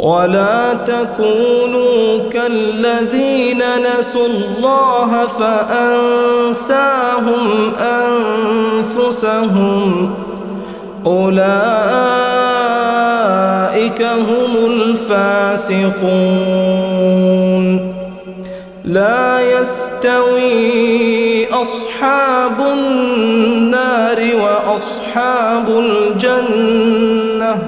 ولا تكونوا كالذين نسوا الله فأنساهم أنفسهم أولئك هم الفاسقون. لا يستوي أصحاب النار وأصحاب الجنة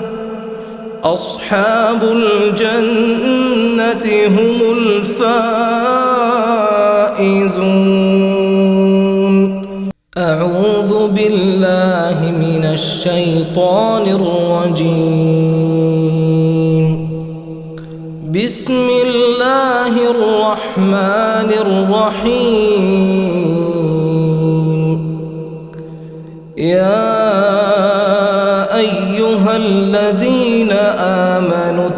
أصحاب الجنة هم الفائزون. أعوذ بالله من الشيطان الرجيم. بسم الله الرحمن الرحيم. يا أيها الذين آمنوا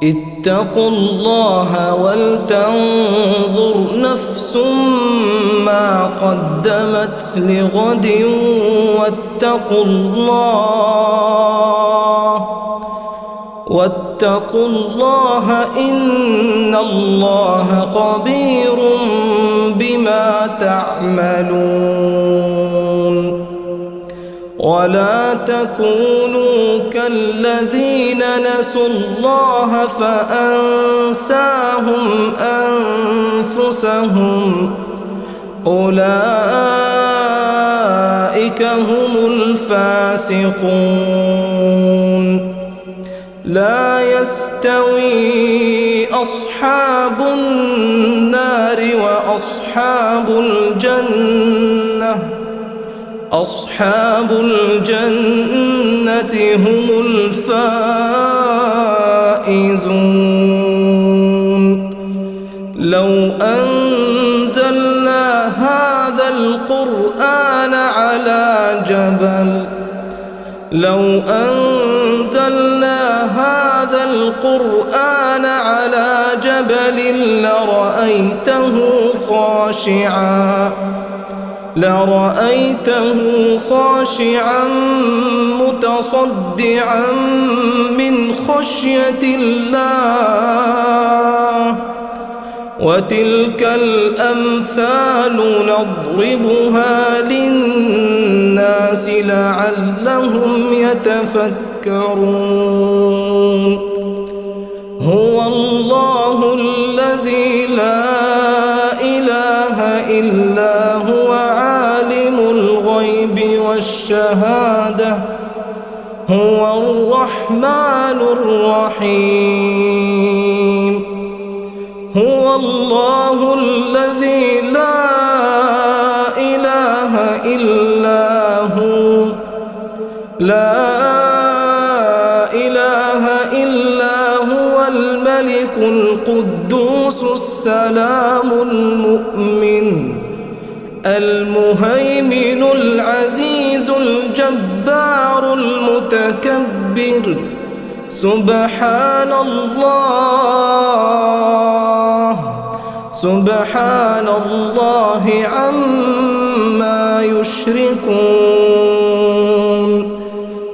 اتقوا الله ولتنظر نفس ما قدمت لغد واتقوا الله إن الله خبير بما تعملون. ولا تكونوا كالذين نسوا الله فأنساهم أنفسهم أولئك هم الفاسقون. لا يستوي أصحاب النار وأصحاب الجنة أصحاب الجنة هم الفائزون. لو أنزلنا هذا القرآن على جبل لرأيته خاشعا متصدعا من خشية الله. وتلك الأمثال نضربها للناس لعلهم يتفكرون. هو الله الذي لا إله إلا هو عالم الغيب والشهادة هو الرحمن الرحيم. هو الله الذي لا إله إلا هو الملك القدوس السلام المؤمن المهيمن العزيز الجبار المتكبر. سبحان الله عما يشركون.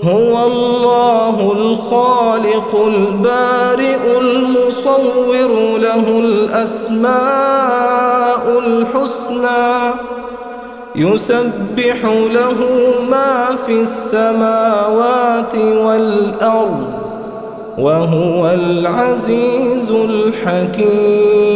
هو الله الخالق البارئ المصور له الأسماء الحسنى يسبح له ما في السماوات والأرض وهو العزيز الحكيم.